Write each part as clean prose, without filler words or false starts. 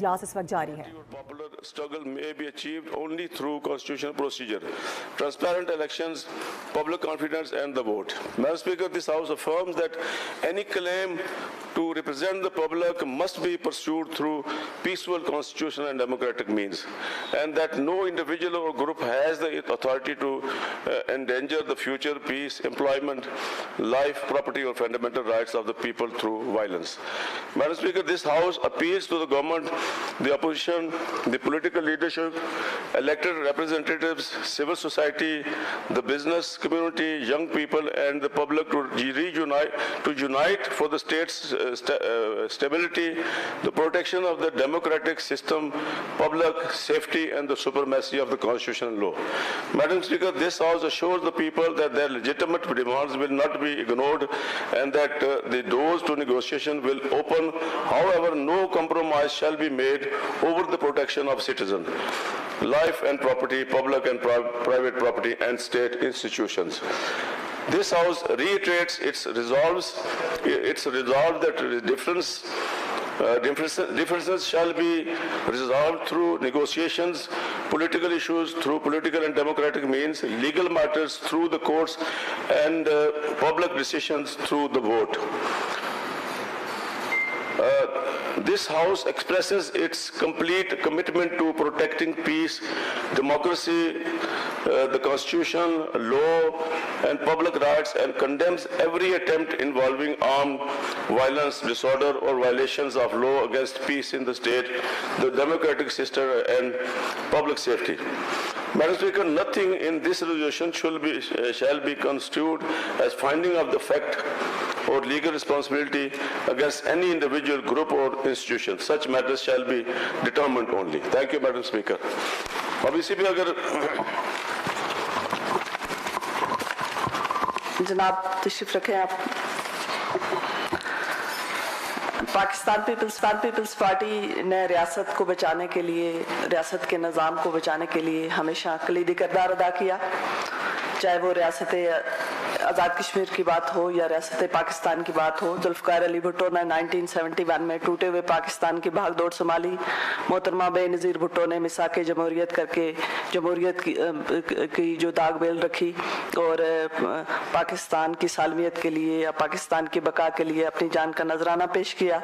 इजलास इस वक्त जारी है। Popular struggle may be achieved only through constitutional procedure, transparent elections, public confidence, and the vote. Madam Speaker, this House affirms that any claim to represent the public must be pursued through peaceful, constitutional, and democratic means, and that no individual or group has the authority to endanger the future peace, employment, life, property, or fundamental rights of the people through violence. Madam Speaker, this House appeals to the government, the opposition, the political leadership, elected representatives, civil society, the business community, young people, and the public to unite for the state's stability, the protection of the democratic system, public safety, and the supremacy of the constitutional law. Madam Speaker, this House assures the people that their legitimate demands will not be ignored and that the doors to negotiation will open. However, no compromise shall be made over the protection of citizens, life and property, public and private property, and state institutions. This House reiterates its resolve that differences shall be resolved through negotiations, political issues through political and democratic means, legal matters through the courts, and public decisions through the vote. This House expresses its complete commitment to protecting peace, democracy, the Constitution, law, and public rights, and condemns every attempt involving armed violence, disorder, or violations of law against peace in the state, the democratic system, and public safety. Madam Speaker, nothing in this resolution shall be construed as finding of the fact or legal responsibility against any individual, group, or institution. Such matters shall be determined only. Thank you, Madam Speaker. अब इसी पे अगर जनाब तशरीफ रखें आप। Pakistan peoples party ने रियासत को बचाने के लिए, रियासत के निज़ाम को बचाने के लिए हमेशा कलीदी किरदार अदा किया, चाहे वो रियासत आज़ाद कश्मीर की बात हो या रियासत पाकिस्तान की बात हो। जुल्फ़िकार अली भुट्टो ने 1971 में टूटे हुए पाकिस्तान की भागदौड़ संभाली। मोहतरमा बेनज़ीर भुट्टो ने मिसाक जमहूरियत करके जमहूरियत की जो दाग बेल रखी और पाकिस्तान की सालमियत के लिए या पाकिस्तान की बका के लिए अपनी जान का नजराना पेश किया।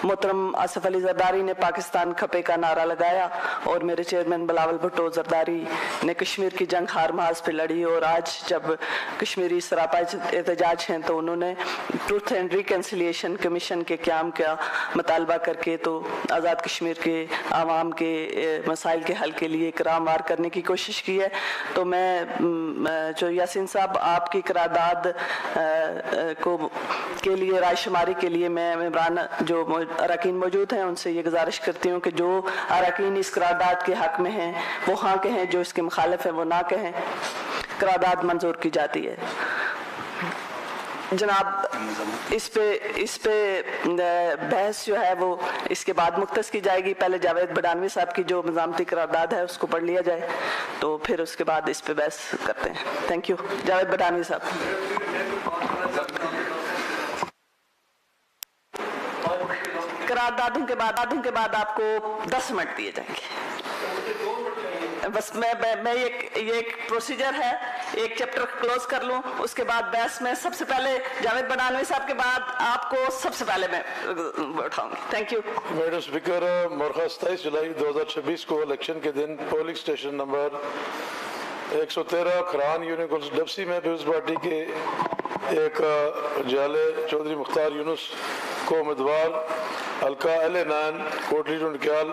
मोहतरम आसिफ अली जरदारी ने पाकिस्तान खपे का नारा लगाया और मेरे चेयरमैन बिलावल भुट्टो जरदारी ने कश्मीर की जंग हार महाज पे लड़ी। और आज जब कश्मीरी सरापा एहतजाज हैं तो उन्होंने ट्रूथ एंड रिकन्सिलिएशन कमीशन के क़याम का मुतालबा करके तो आज़ाद कश्मीर के आवाम के मसाइल के हल के लिए करारदाद करने की कोशिश की है। तो मैं जो यासीन साहब आपकी करारदाद के लिए रायशुमारी के लिए मैं मेंबरान जो अरकान मौजूद हैं उनसे ये गुजारिश करती हूँ कि जो अरकान इस करारदाद के हक़ में हैं वो हाँ कहें, जो इसके मुखालिफ हैं वो ना कहें। करारदाद मंजूर की जाती है। जनाब इस पे बहस जो है वो इसके बाद मुख्तस की जाएगी। पहले जावेद बडानवी साहब की जो मज़ामती करारदाद है उसको पढ़ लिया जाए तो फिर उसके बाद इस पे बहस करते हैं। Thank you. जावेद बडानवी साहब। करारदादों के बाद आपको 10 मिनट दिए जाएंगे। बस मैं ये एक प्रोसीजर है, एक चैप्टर क्लोज कर लूं, उसके बाद बहस में सबसे पहले जावेद बडानवी साहब के बाद आपको सबसे पहले मैं उठाऊंगी। Thank you. मैडम स्पीकर, मरखा 27 जुलाई 2026 को इलेक्शन के दिन पोलिंग स्टेशन नंबर 113 खरान यूनिवर्सिटी डबसी में पीपल्स पार्टी के एक जाले चौधरी मुख्तार यूनुस को उम्मीदवार हल्का एल-9 कोटली टुंडक्याल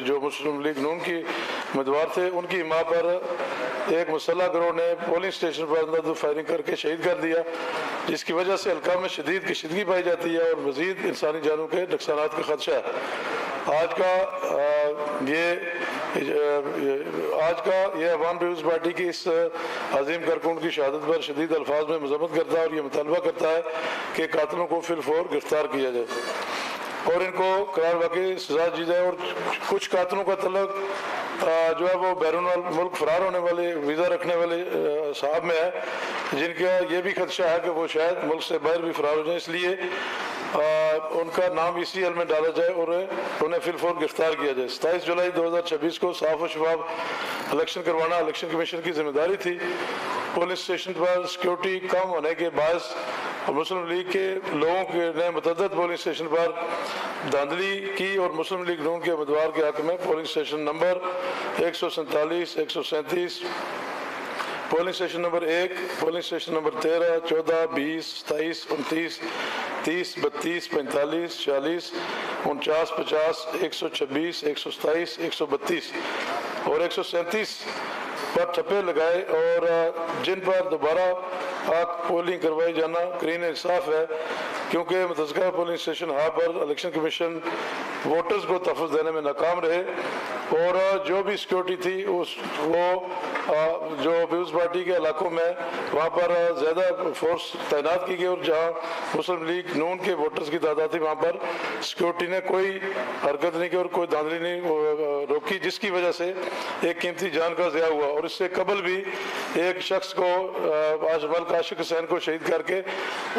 जो मुस्लिम लीग नून की उम्मीदवार थे, उनकी मां पर एक मुसल्लह गिरोह ने पोलिंग स्टेशन पर अंधाधुंध फायरिंग करके शहीद कर दिया, जिसकी वजह से हल्का में शदीद कशीदगी पाई जाती है और मजीद इंसानी जानों के नुकसानात का खदशा है। आज का ये अवाम पीपल्स पार्टी की इस अजीम कारकुन की शहादत पर शदीद अल्फाज में मजम्मत करता है और ये मुतालबा करता है कि कातिलों को फिलफौर गिरफ्तार किया जाए और इनको करार वाकई सजा दी जाए। और कुछ कातिलों का तल्लुक जो है वो बैरून मुल्क फरार होने वाले वीज़ा रखने वाले साहब में है, जिनका ये भी खदशा है कि वो शायद मुल्क से बाहर भी फरार हो जाए। इसलिए उनका नाम ECL में डाला जाए और उन्हें फिलफोर गिरफ्तार किया जाए। 27 जुलाई 2026 को साफ और शफाफ इलेक्शन करवाना इलेक्शन कमीशन की जिम्मेदारी थी। पुलिस स्टेशन पर सिक्योरिटी कम होने के बायस मुस्लिम लीग के लोगों ने मुतअद्दिद पोलिंग स्टेशन पर धांधली की और मुस्लिम लीग नून के उम्मीदवार के हक में polling station number 147, 137, polling station number 1, polling station number 13, 14, 20, 27, 29, 30, 32, 45, 46, 49, 50, 126, 127, 132 और 137 पर ठप्पे लगाए और जिन पर दोबारा पोलिंग करवाई जाना करीन इंसाफ है, क्योंकि मुतज़क्किरा पोलिंग स्टेशन हाँ पर इलेक्शन कमीशन वोटर्स को तहफ़्फ़ुज़ देने में नाकाम रहे और जो भी सिक्योरिटी थी जो पीपल्स पार्टी के इलाकों में वहाँ पर ज़्यादा फोर्स तैनात की गई और जहाँ मुस्लिम लीग नून के वोटर्स की तादाद थी वहाँ पर सिक्योरिटी ने कोई हरकत नहीं की और कोई धांधली नहीं रोकी, जिसकी वजह से एक कीमती जान का ज़िया हुआ। और इससे कबल भी एक शख्स को मलिक आशिक हुसैन को शहीद करके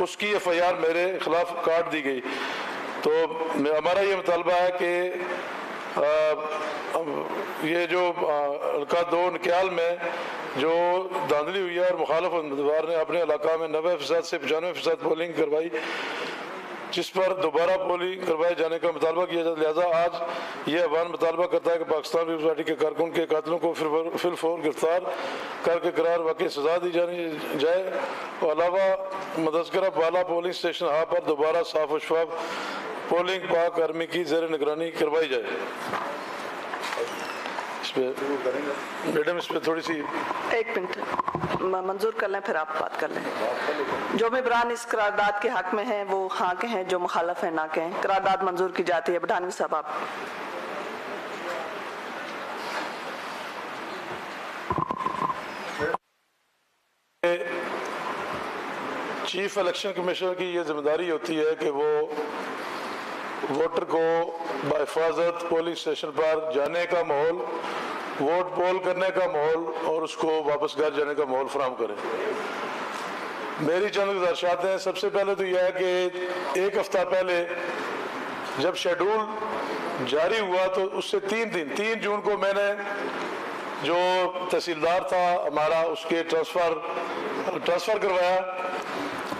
उसकी FIR मेरे खिलाफ काट दी गई। तो हमारा ये मुतालबा है कि ये जो हल्का 2 नकियाल में जो धांधली हुई है और मुखालिफ उम्मीदवार ने अपने इलाका में 90% से 95% पोलिंग करवाई, जिस पर दोबारा पोलिंग करवाए जाने का मुतालबा किया जाता है। लिहाजा आज ये अवान मुतालबा करता है कि पाकिस्तान पीपल्स पार्टी के कारकुन के कातिलों को फिलफोर गिरफ्तार करके करार वाकई सजा दी जानी जाए और अलावा मुतज़क्किरा बाला पोलिंग स्टेशन हाँ पर दोबारा साफ और शफाफ पोलिंग पाक आर्मी की ज़ेर निगरानी करवाई जाए। मैडम इस पर थोड़ी सी 1 मिनट मंजूर कर लें, फिर आप बात कर लें। जो मेंबरान इस करारदाद के हक में हैं वो हाँ के हैं, जो मुखालफ हैं ना के हैं। करारदाद मंजूर की जाती है। बढ़ानी साहब आप। चीफ इलेक्शन कमिश्नर की ये जिम्मेदारी होती है कि वो वोटर को बाहिफाजत पोलिंग स्टेशन पर जाने का माहौल, वोट पोल करने का माहौल और उसको वापस घर जाने का माहौल फराहम करे। मेरी चंद गुजारिशात हैं। सबसे पहले तो यह है कि 1 हफ्ता पहले जब शेड्यूल जारी हुआ तो उससे 3 जून को मैंने जो तहसीलदार था हमारा उसके ट्रांसफ़र करवाया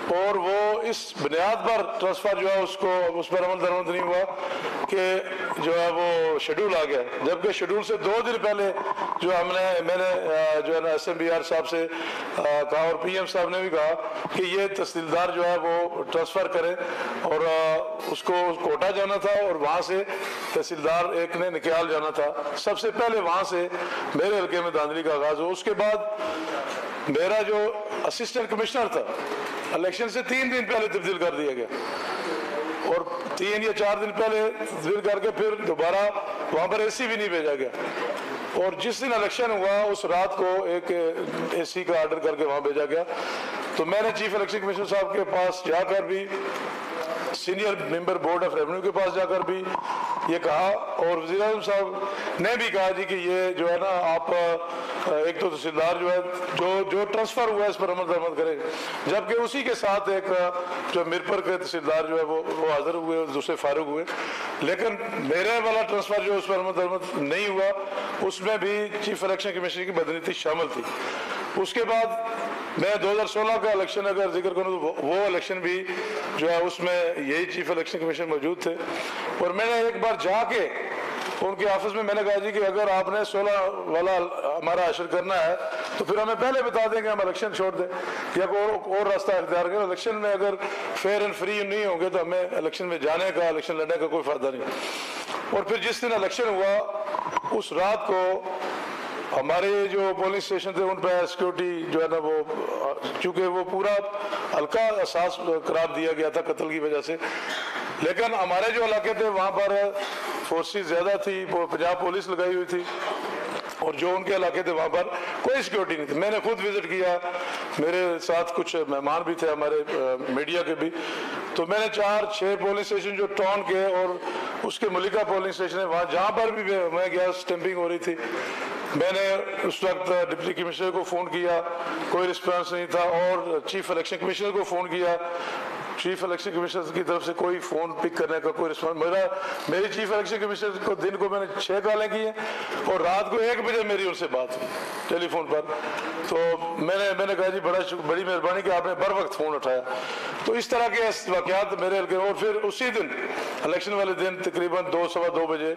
और वो इस बुनियाद पर ट्रांसफ़र जो है उसको उस पर अमल दरमद नहीं हुआ कि जो है वो शेड्यूल आ गया, जबकि शेड्यूल से 2 दिन पहले जो मैंने जो है ना SMBR साहब से कहा और PM साहब ने भी कहा कि ये तहसीलदार जो है वो ट्रांसफ़र करें और उसको कोटा जाना था और वहाँ से तहसीलदार एक ने निकाल जाना था। सबसे पहले वहाँ से मेरे हल्के में धांधली का आगाज़ हुआ। उसके बाद मेरा जो असिस्टेंट कमिश्नर था इलेक्शन से 3 दिन पहले तब्दील कर दिया गया और 3 या 4 दिन पहले तब्दील करके फिर दोबारा वहाँ पर AC भी नहीं भेजा गया और जिस दिन इलेक्शन हुआ उस रात को एक AC का ऑर्डर करके वहाँ भेजा गया। तो मैंने चीफ इलेक्शन कमिश्नर साहब के पास जाकर भी, senior member board of revenue के पास जाकर भी ये कहा और वज़ीर आज़म साहब ने भी कहा जी कि ये जो है ना आप एक तो तहसीलदार जो है जो ट्रांसफ़र हुआ है इस पर अमल दरमद करें, जबकि उसी के साथ एक जो मिरपुर के तहसीलदार जो है वो हाजिर हुए और दूसरे फारूक हुए, लेकिन मेरे वाला ट्रांसफ़र जो उस पर अमल दरमद नहीं हुआ उसमें भी चीफ इलेक्शन कमिश्नर की बदनीति शामिल थी। उसके बाद मैं 2016 का इलेक्शन अगर जिक्र करूँ तो वो इलेक्शन भी जो है उसमें यही चीफ इलेक्शन कमिश्नर मौजूद थे और मैंने एक बार जाके उनके ऑफिस में मैंने कहा जी कि अगर आपने 16 वाला हमारा हशर करना है तो फिर हमें पहले बता दें कि हम इलेक्शन छोड़ दें या कोई और रास्ता इख्तियार करें। इलेक्शन में अगर फेयर एंड फ्री नहीं होंगे तो हमें इलेक्शन में जाने का, इलेक्शन लड़ने का कोई फ़ायदा नहीं। और फिर जिस दिन इलेक्शन हुआ उस रात को हमारे जो पोलिंग स्टेशन थे उन पर सिक्योरिटी जो है ना वो चूँकि वो पूरा हल्का एहसास करार दिया गया था कत्ल की वजह से, लेकिन हमारे जो इलाके थे वहाँ पर फोर्सेस ज़्यादा थी, पंजाब पुलिस लगाई हुई थी और जो उनके इलाके थे वहाँ पर कोई सिक्योरिटी नहीं थी। मैंने खुद विजिट किया, मेरे साथ कुछ मेहमान भी थे हमारे मीडिया के भी, तो मैंने 4-6 पोलिंग स्टेशन जो टाउन के और उसके मलिका पोलिंग स्टेशन है वहाँ जहाँ पर भी मैं गया स्टैंपिंग हो रही थी, मैंने उस वक्त डिप्टी कमिश्नर को फ़ोन किया, कोई रिस्पांस नहीं था और चीफ इलेक्शन कमिश्नर को फ़ोन किया चीफ इलेक्शन कमिश्नर की तरफ से कोई फ़ोन पिक करने का कोई रिस्पॉन्स। मेरी चीफ इलेक्शन कमिश्नर को दिन को मैंने 6 कॉलें की हैं और रात को 1 बजे मेरी उनसे बात हुई टेलीफोन पर। तो मैंने कहा जी बड़ी मेहरबानी कि आपने बर वक्त फ़ोन उठाया। तो इस तरह के वाक़यात मेरे हल्के। और फिर उसी दिन इलेक्शन वाले दिन तकरीबन 2 सवा 2 बजे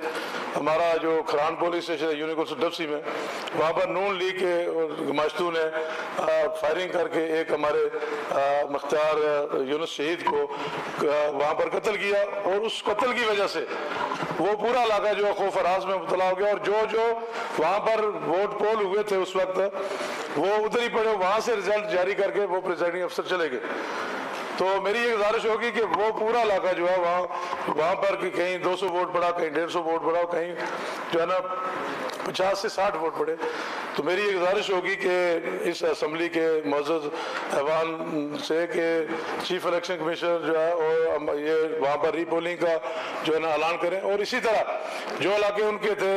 हमारा जो खरान पुलिस स्टेशन है यूनियन काउंसिल डबसी में, वहाँ पर नून लीग के माशतू ने फायरिंग करके एक हमारे मुख्तार यूनुस शहीद को वहाँ पर कत्ल किया। और उस कत्ल की वजह से वो पूरा इलाका जो है खौफ हरास में मुब्तला हो गया। और जो वहाँ पर वोट पोल हुए थे उस वक्त वो उधर ही पड़े, वहाँ से रिजल्ट जारी करके वो प्रिजाइडिंग अफसर चले गए। तो मेरी ये गुजारिश होगी कि वो पूरा इलाका जो है वहाँ पर कि कहीं 200 वोट पड़ा, कहीं 150 वोट पड़ा, कहीं जो है ना 50 से 60 वोट पड़े। तो मेरी ये गुजारिश होगी कि इस असम्बली के मौजूद ऐवान से कि चीफ इलेक्शन कमिश्नर जो है और ये वहाँ पर रीपोलिंग का जो है ना ऐलान करें। और इसी तरह जो इलाके उनके थे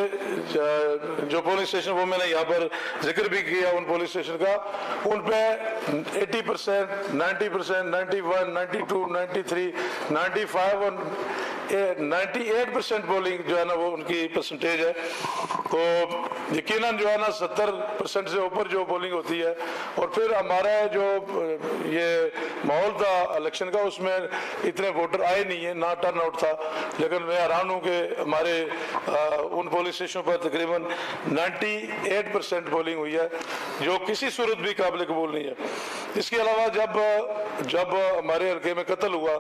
जो पोलिंग स्टेशन, वो मैंने यहाँ पर जिक्र भी किया उन पोलिंग स्टेशन का, उन पे 80%, 90%, 91, 92, 93, 95 और 98% पोलिंग जो है ना वो उनकी परसेंटेज है। तो यकीनन जो है ना 70% से ऊपर जो पोलिंग होती है। और फिर हमारा जो ये माहौल था इलेक्शन का, उसमें इतने वोटर आए नहीं है, ना टर्न आउट था। लेकिन मैं हैरान हूँ कि हमारे उन पोलिंग स्टेशनों पर तकरीबन 98% पोलिंग हुई है, जो किसी सूरत भी काबिल कबूल नहीं है। इसके अलावा जब हमारे हल्के में कत्ल हुआ